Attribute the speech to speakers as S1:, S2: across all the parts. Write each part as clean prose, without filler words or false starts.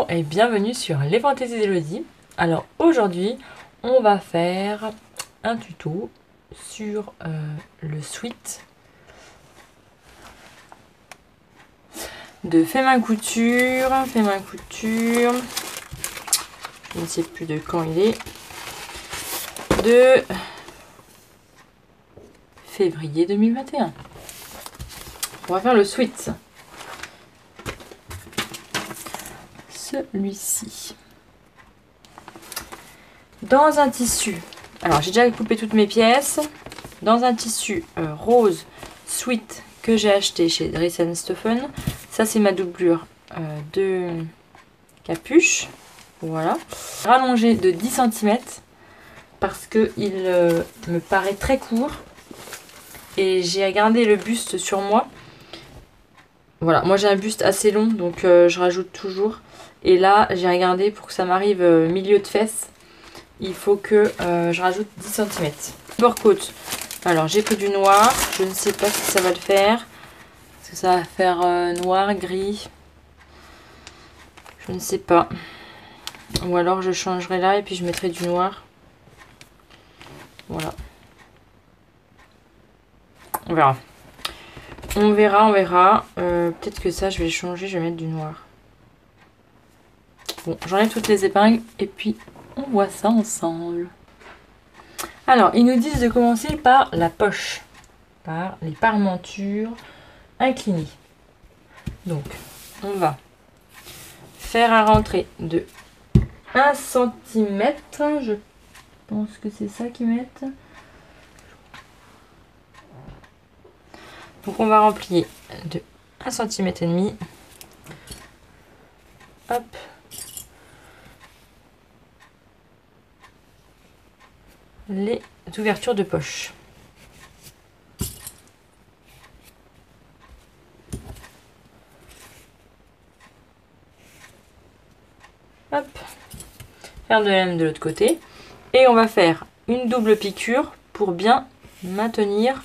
S1: Bonjour et bienvenue sur Les Fantaisies d'Elodie. Alors aujourd'hui, on va faire un tuto sur le sweat de Fait Main Couture. Je ne sais plus de quand il est. De février 2021. On va faire le sweat. Celui-ci. Dans un tissu. Alors j'ai déjà coupé toutes mes pièces. Dans un tissu rose sweat que j'ai acheté chez Dries & Stephen. Ça c'est ma doublure de capuche. Voilà. Rallongé de 10 cm parce que il me paraît très court. Et j'ai gardé le buste sur moi. Voilà, moi j'ai un buste assez long, donc je rajoute toujours. Et là, j'ai regardé pour que ça m'arrive milieu de fesse. Il faut que je rajoute 10 cm. Overcoat. Alors j'ai pris du noir. Je ne sais pas si ça va le faire. Est-ce que ça va faire noir, gris? Je ne sais pas. Ou alors je changerai là et puis je mettrai du noir. Voilà. On verra. On verra. Peut-être que ça, je vais le changer, je vais mettre du noir. Bon, j'enlève toutes les épingles et puis on voit ça ensemble. Alors, ils nous disent de commencer par la poche, par les parmentures inclinées. Donc, on va faire un rentrée de 1 cm. Je pense que c'est ça qu'ils mettent. Donc, on va remplir de 1,5 cm. Hop. Les ouvertures de poche. Hop. Faire de même de l'autre côté. Et on va faire une double piqûre pour bien maintenir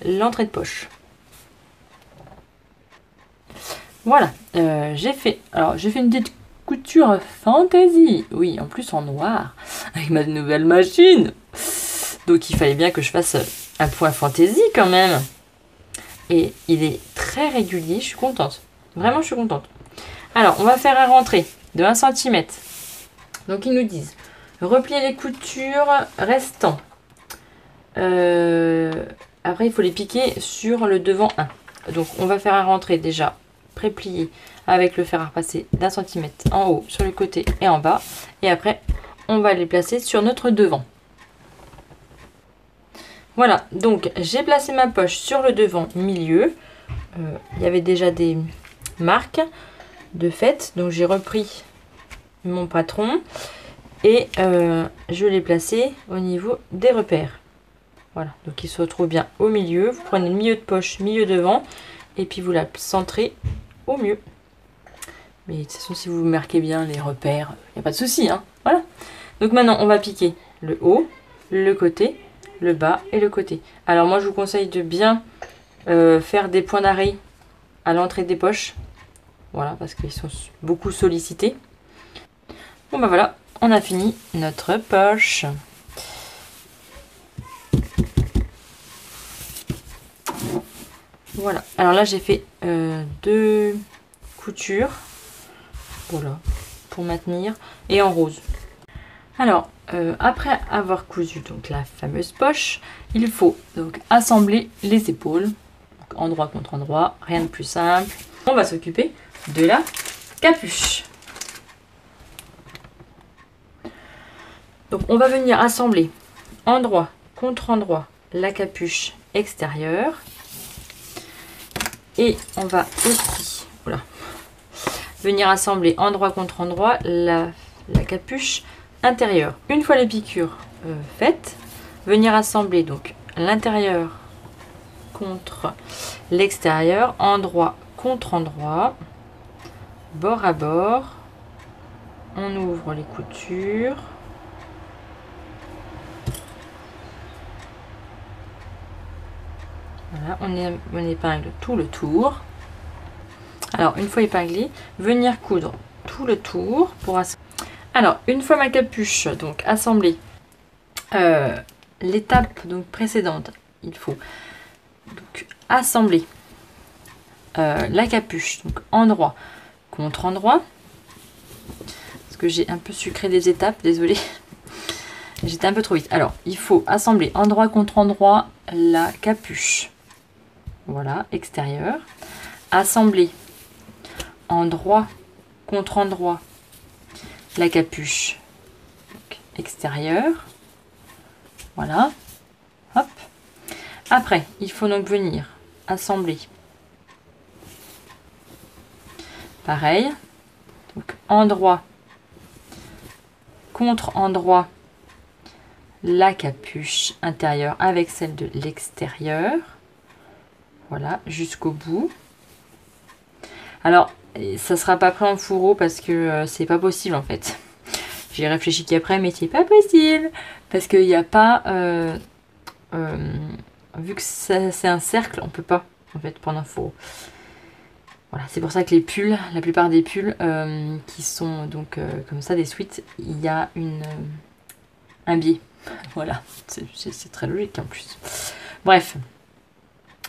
S1: l'entrée de poche. Voilà. J'ai fait une petite couture fantaisie. Oui, en plus en noir. Avec ma nouvelle machine. Donc il fallait bien que je fasse un point fantaisie quand même. Et il est très régulier, je suis contente. Vraiment, je suis contente. Alors, on va faire un rentrée de 1 cm. Donc ils nous disent, replier les coutures restants. Après, il faut les piquer sur le devant 1. Donc on va faire un rentrée déjà pré-plié avec le fer à repasser d'1 cm en haut, sur le côté et en bas. Et après, on va les placer sur notre devant. Voilà, donc j'ai placé ma poche sur le devant milieu. Il y avait déjà des marques de fait, donc j'ai repris mon patron et je l'ai placé au niveau des repères. Voilà, donc il se retrouve bien au milieu. Vous prenez le milieu de poche, milieu devant, et puis vous la centrez au mieux. Mais de toute façon, si vous marquez bien les repères, il n'y a pas de souci, hein. Voilà. Donc maintenant, on va piquer le haut, le côté, le bas et le côté. Alors moi, je vous conseille de bien faire des points d'arrêt à l'entrée des poches. Voilà, parce qu'ils sont beaucoup sollicités. Bon bah voilà, on a fini notre poche. Voilà, alors là j'ai fait 2 coutures, voilà, pour maintenir, et en rose. Alors, après avoir cousu donc la fameuse poche, il faut donc assembler les épaules, donc endroit contre endroit, rien de plus simple. On va s'occuper de la capuche. Donc on va venir assembler endroit contre endroit la capuche extérieure. Et on va aussi venir assembler endroit contre endroit la capuche intérieure. Une fois les piqûres faites, venir assembler donc l'intérieur contre l'extérieur, endroit contre endroit, bord à bord. On ouvre les coutures. Voilà, on épingle tout le tour. Alors, une fois épinglé, venir coudre tout le tour pour assembler. Alors, une fois ma capuche donc assemblée, l'étape donc précédente, il faut donc assembler la capuche, donc endroit contre endroit. Parce que j'ai un peu sucré des étapes, désolée. J'étais un peu trop vite. Alors, il faut assembler endroit contre endroit la capuche. Voilà, extérieur. Assembler endroit contre endroit la capuche extérieure. Voilà. Hop. Après, il faut donc venir assembler. Pareil. Donc, endroit contre endroit la capuche intérieure avec celle de l'extérieur. Voilà, jusqu'au bout. Alors, ça sera pas prêt en fourreau parce que c'est pas possible en fait. J'ai réfléchi qu'après, mais c'est pas possible parce qu'il n'y a pas, vu que c'est un cercle, on peut pas en fait prendre un fourreau. Voilà, c'est pour ça que les pulls, la plupart des pulls qui sont donc comme ça des sweats, il y a un biais. Voilà, c'est très logique en plus. Bref,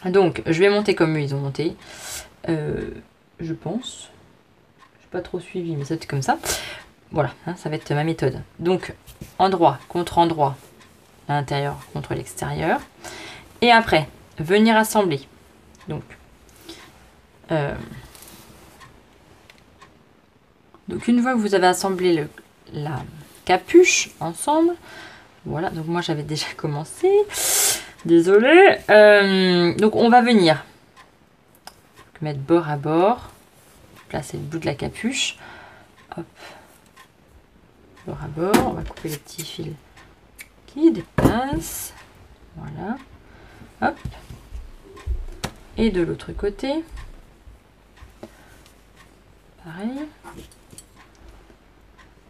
S1: donc je vais monter comme eux ils ont monté. Je pense. Je n'ai pas trop suivi, mais c'est comme ça. Voilà, hein, ça va être ma méthode. Donc, endroit contre endroit, l'intérieur contre l'extérieur. Et après, venir assembler. Donc une fois que vous avez assemblé la capuche ensemble, voilà, donc moi j'avais déjà commencé. Désolée. Donc on va venir mettre bord à bord. Placer le bout de la capuche. Hop. Bord à bord. On va couper les petits fils qui dépassent. Voilà. Hop. Et de l'autre côté. Pareil.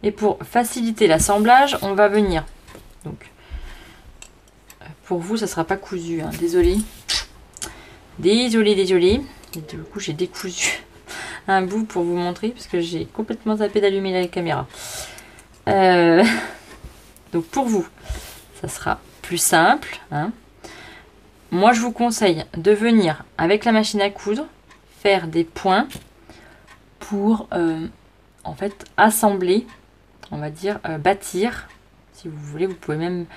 S1: Et pour faciliter l'assemblage, on va venir. Donc, pour vous, ça ne sera pas cousu. Hein. Désolé. Désolé. Et du coup, j'ai décousu un bout pour vous montrer parce que j'ai complètement zappé d'allumer la caméra. Donc pour vous, ça sera plus simple. Hein. Moi, je vous conseille de venir avec la machine à coudre faire des points pour en fait assembler, on va dire bâtir. Si vous voulez, vous pouvez même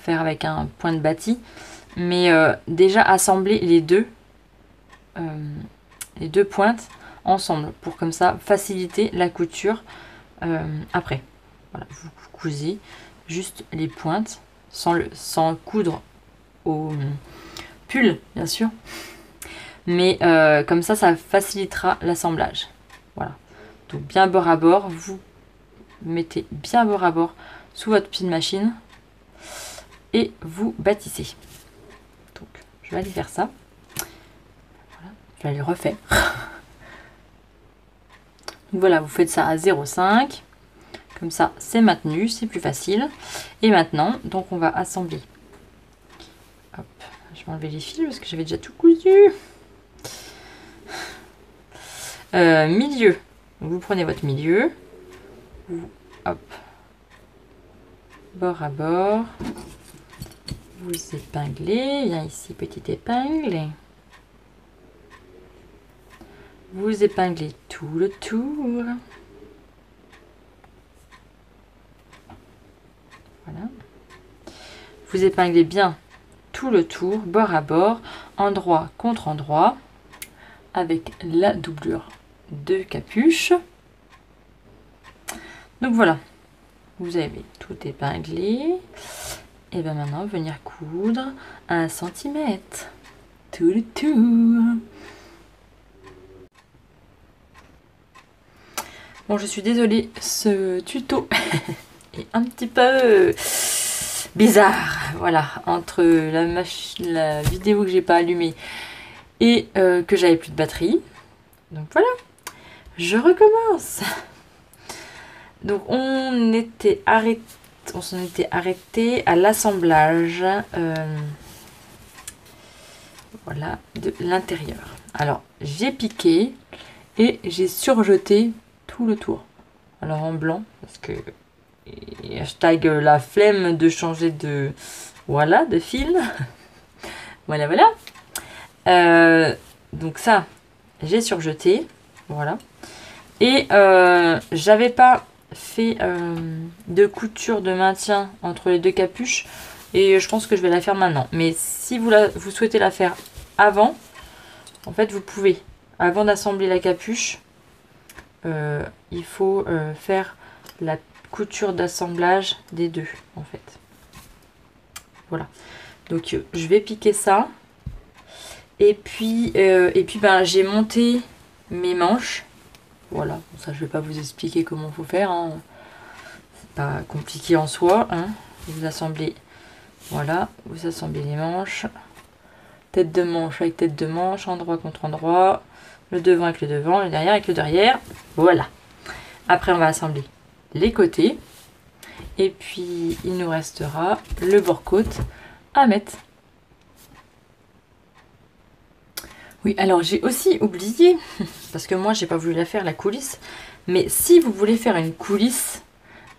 S1: faire avec un point de bâti, mais déjà assembler les deux pointes ensemble pour comme ça faciliter la couture après. Voilà, vous cousez juste les pointes sans coudre au pull bien sûr, mais comme ça facilitera l'assemblage. Voilà, donc bien bord à bord, vous mettez bien bord à bord sous votre pied de machine et vous bâtissez. Donc je vais aller faire ça. Voilà, je vais aller refaire. Voilà, vous faites ça à 0,5. Comme ça, c'est maintenu, c'est plus facile. Et maintenant, donc on va assembler. Hop, je vais enlever les fils parce que j'avais déjà tout cousu. Milieu. Vous prenez votre milieu. Hop. Bord à bord. Vous épinglez. Viens ici, petite épingle. Vous épinglez tout le tour. Voilà. Vous épinglez bien tout le tour, bord à bord, endroit contre endroit, avec la doublure de capuche. Donc voilà, vous avez tout épinglé. Et bien maintenant, venir coudre 1 cm. Tout le tour. Bon, je suis désolée, ce tuto est un petit peu bizarre. Voilà, entre la vidéo que j'ai pas allumée et que j'avais plus de batterie. Donc voilà, je recommence. Donc on s'en était arrêté à l'assemblage voilà, de l'intérieur. Alors j'ai piqué et j'ai surjeté tout le tour. alors en blanc, parce que hashtag la flemme de changer de, voilà, de fil. Voilà, voilà. Donc ça, j'ai surjeté, voilà. Et j'avais pas fait de couture de maintien entre les deux capuches, et je pense que je vais la faire maintenant. Mais si vous souhaitez la faire avant, en fait vous pouvez, avant d'assembler la capuche, il faut faire la couture d'assemblage des deux en fait. Voilà, donc je vais piquer ça, et puis ben, j'ai monté mes manches. Voilà, ça je vais pas vous expliquer comment faut faire, hein. C'est pas compliqué en soi, hein. Vous assemblez, voilà, vous assemblez les manches, tête de manche avec tête de manche, endroit contre endroit, le devant avec le devant, le derrière avec le derrière, voilà. Après on va assembler les côtés, et puis il nous restera le bord-côte à mettre. Oui, alors j'ai aussi oublié, parce que moi j'ai pas voulu la faire la coulisse, mais si vous voulez faire une coulisse,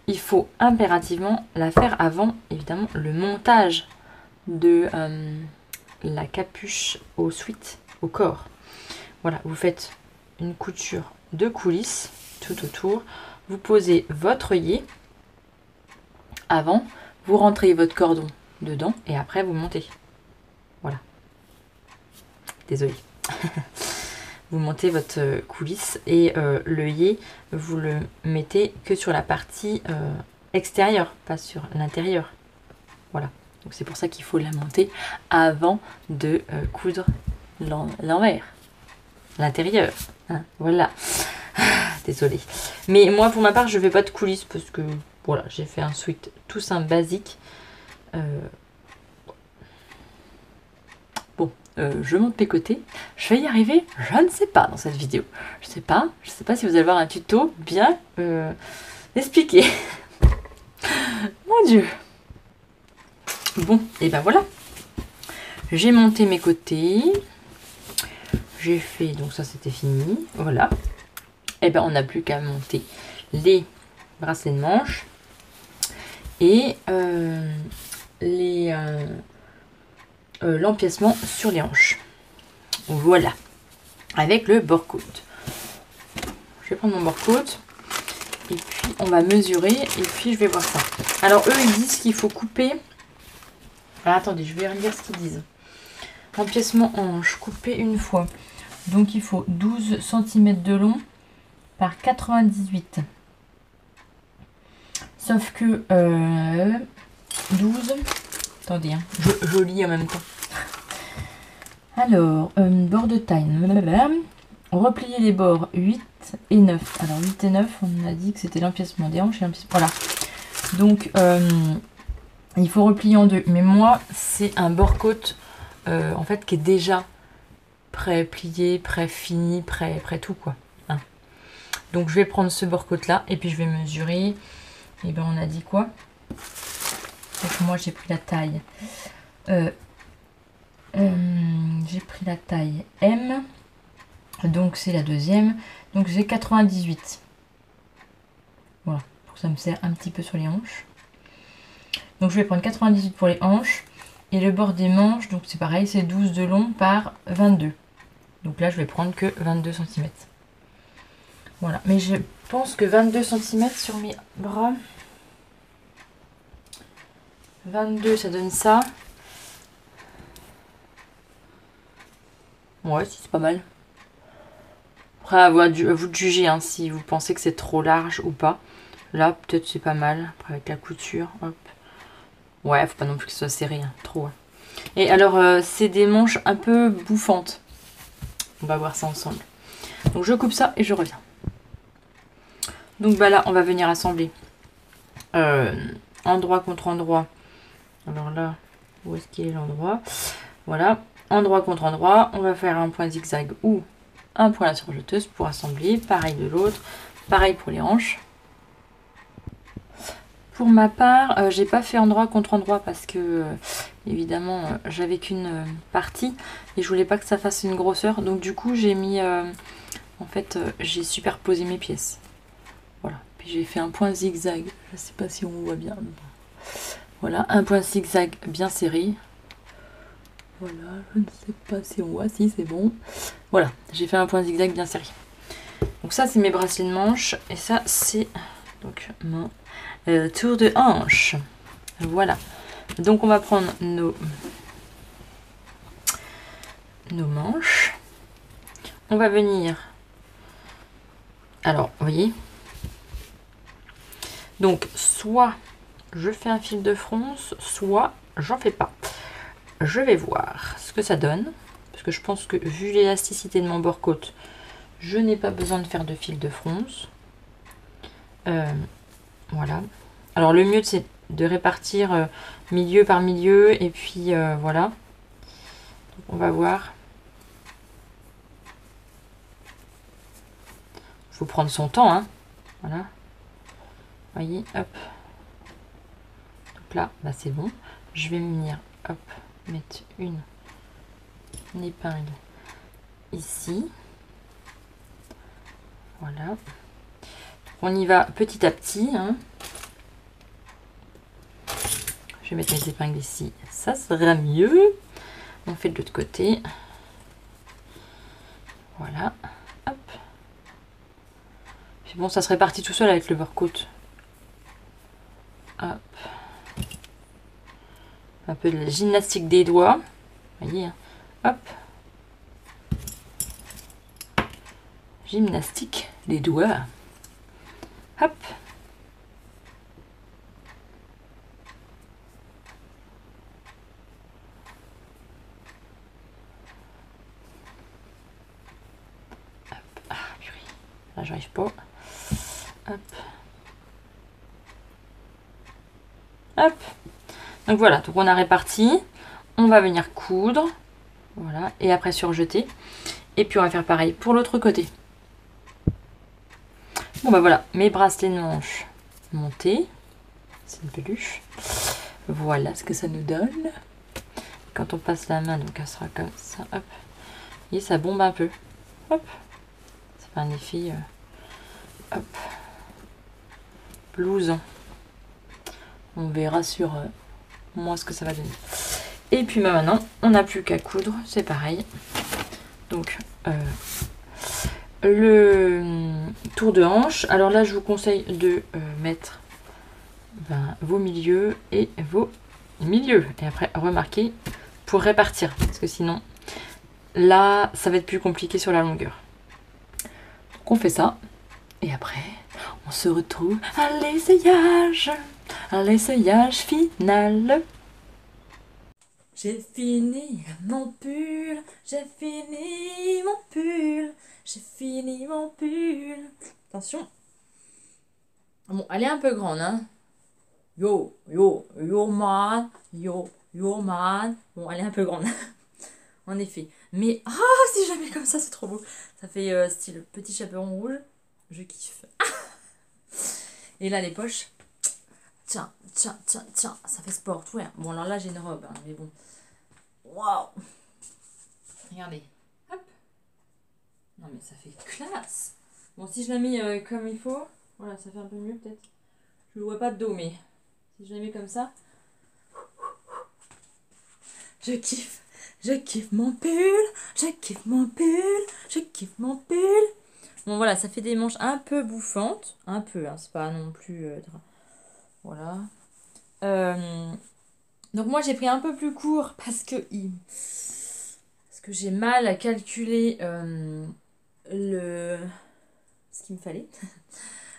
S1: il faut impérativement la faire avant, évidemment, le montage de la capuche au sweat, au corps. Voilà, vous faites une couture de coulisse tout autour, vous posez votre œillet avant, vous rentrez votre cordon dedans et après vous montez. Voilà. Désolée. Vous montez votre coulisse et l'œillet, vous le mettez que sur la partie extérieure, pas sur l'intérieur. Voilà. Donc c'est pour ça qu'il faut la monter avant de coudre l'envers, l'intérieur. Hein, voilà. Désolée. Mais moi, pour ma part, je fais pas de coulisses parce que voilà, j'ai fait un sweat tout simple, basique. Je monte mes côtés. Je vais y arriver, je ne sais pas dans cette vidéo. Je sais pas si vous allez voir un tuto bien expliqué. Mon Dieu. Bon, et ben voilà. J'ai monté mes côtés. J'ai fait, donc ça c'était fini. Voilà. Et ben on n'a plus qu'à monter les bracelets de manche et l'empiècement sur les hanches. Voilà, avec le bord-côte. Je vais prendre mon bord-côte et puis on va mesurer et puis je vais voir ça. Alors eux ils disent qu'il faut couper. Alors, attendez, je vais relire ce qu'ils disent. Empiècement hanche, couper une fois. Donc il faut 12 cm de long par 98. Sauf que 12. Attendez, hein, je lis en même temps. Alors, bord de taille. Replier les bords 8 et 9. Alors 8 et 9, on a dit que c'était l'empiècement des hanches et l'empiècement. Voilà. Donc il faut replier en deux. Mais moi, c'est un bord-côte en fait qui est déjà pré-plié, pré-fini, prêt tout quoi. Hein. Donc je vais prendre ce bord-côte là et puis je vais mesurer. Et ben on a dit quoi? Donc moi j'ai pris la taille. J'ai pris la taille M. Donc c'est la deuxième. Donc j'ai 98. Voilà. Pour que ça me sert un petit peu sur les hanches. Donc je vais prendre 98 pour les hanches. Et le bord des manches, donc c'est pareil, c'est 12 de long par 22. Donc là je vais prendre que 22 cm. Voilà. Mais je pense que 22 cm sur mes bras. 22, ça donne ça. Ouais, si, c'est pas mal. Après, à vous de juger hein, si vous pensez que c'est trop large ou pas. Là, peut-être c'est pas mal. Après, avec la couture, hop. Ouais, faut pas non plus que ce soit serré, hein, trop. Hein. Et alors, c'est des manches un peu bouffantes. On va voir ça ensemble. Donc, je coupe ça et je reviens. Donc, bah là, on va venir assembler endroit contre endroit. Alors là, où est-ce qu'il est l'endroit? Voilà, endroit contre endroit. On va faire un point zigzag ou un point à la surjeteuse pour assembler. Pareil de l'autre. Pareil pour les hanches. Pour ma part, j'ai pas fait endroit contre endroit parce que évidemment j'avais qu'une partie et je voulais pas que ça fasse une grosseur. Donc du coup j'ai mis en fait j'ai superposé mes pièces. Voilà, Puis j'ai fait un point zigzag. Je sais pas si on voit bien. Voilà, un point zigzag bien serré. Voilà, je ne sais pas si on voit. Si, c'est bon. Voilà, j'ai fait un point zigzag bien serré. Donc ça, c'est mes bracelets de manche. Et ça, c'est donc mon tour de hanche. Voilà. Donc on va prendre nos manches. On va venir... Alors, vous voyez. Donc, soit je fais un fil de fronce, soit j'en fais pas. Je vais voir ce que ça donne. Parce que je pense que vu l'élasticité de mon bord-côte, je n'ai pas besoin de faire de fil de fronce. Voilà. Alors le mieux c'est de répartir milieu par milieu. Et puis voilà. Donc, on va voir. Il faut prendre son temps. Hein. Voilà. Vous voyez, hop. Donc là, bah, c'est bon. Je vais venir, hop, mettre une épingle ici. Voilà. Donc, on y va petit à petit. Hein. Je vais mettre mes épingles ici. Ça sera mieux. On fait de l'autre côté. Voilà. Hop. Puis bon, ça se répartit tout seul avec le bord-côte. Hop. Un peu de la gymnastique des doigts. Vous voyez, hein. Hop. Gymnastique des doigts. Hop. Hop. Ah, purée. Là, j'arrive pas. Hop. Hop. Donc voilà, donc on a réparti. On va venir coudre. Voilà. Et après surjeter. Et puis on va faire pareil pour l'autre côté. Bon bah voilà, mes bracelets de manche montés. C'est une peluche. Voilà ce que ça nous donne. Quand on passe la main, donc elle sera comme ça. Hop. Et ça bombe un peu. Hop. Ça fait un effet hop. Blouson. On verra sur moi ce que ça va donner. Et puis bah, maintenant, on n'a plus qu'à coudre. C'est pareil. Donc le tour de hanche. Alors là, je vous conseille de mettre vos milieux et vos milieux. Et après, remarquez pour répartir. Parce que sinon, là, ça va être plus compliqué sur la longueur. Donc on fait ça. Et après, on se retrouve à l'essayage. À l'essayage final. J'ai fini mon pull, j'ai fini mon pull, j'ai fini mon pull. Attention. Bon, elle est un peu grande, hein. Yo, man, yo, man. Bon, elle est un peu grande, en effet. Mais, si jamais comme ça, c'est trop beau. Ça fait style petit chaperon rouge. Je kiffe. Et là, les poches. Tiens, ça fait sport, ouais. Bon, alors là, j'ai une robe, hein, mais bon. Waouh! Regardez. Hop. Non, mais ça fait classe. Bon, si je la mets comme il faut, voilà, ça fait un peu mieux peut-être. Je ne vois pas de dos, mais si je la mets comme ça. Je kiffe mon pull, je kiffe mon pull, je kiffe mon pull. Bon, voilà, ça fait des manches un peu bouffantes. Un peu, hein, c'est pas non plus... voilà. Donc moi j'ai pris un peu plus court parce que j'ai mal à calculer ce qu'il me fallait.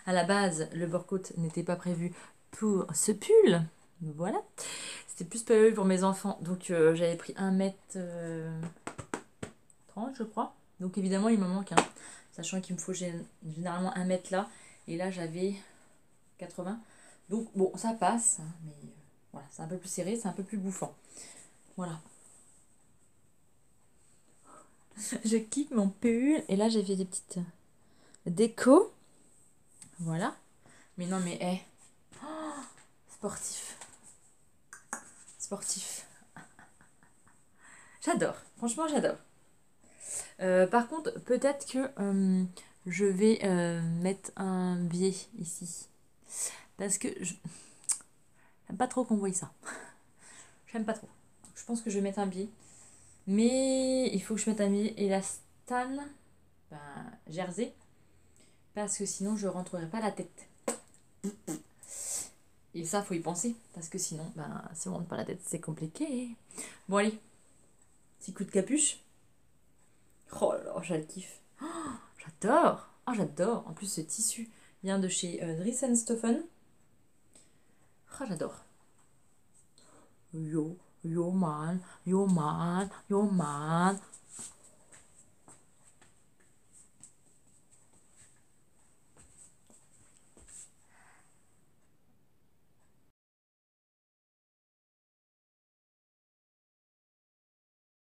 S1: À la base, le bord-côte n'était pas prévu pour ce pull. Voilà. C'était plus prévu pour mes enfants. Donc j'avais pris 1m30 je crois. Donc évidemment il me manque. Hein, sachant qu'il me faut généralement 1 mètre là. Et là j'avais 80. Donc bon ça passe. Hein, mais voilà, c'est un peu plus serré, c'est un peu plus bouffant. Voilà. Je kiffe mon pull. Et là, j'ai fait des petites décos. Voilà. Mais non, mais sportif. Sportif. J'adore. Franchement, j'adore. Par contre, peut-être que je vais mettre un biais ici. Parce que je j'aime pas trop qu'on voie ça. J'aime pas trop. Je pense que je vais mettre un biais. Mais il faut que je mette un biais élastane, ben, jersey. Parce que sinon je rentrerai pas la tête. Et ça, faut y penser. Parce que sinon, ben, si on rentre pas la tête, c'est compliqué. Bon, allez. Petit coup de capuche. Oh là là, je le kiffe. Oh, j'adore. Oh, j'adore. En plus, ce tissu vient de chez Dries Stoffen. Oh, j'adore. Yo, yo man, yo man, yo man,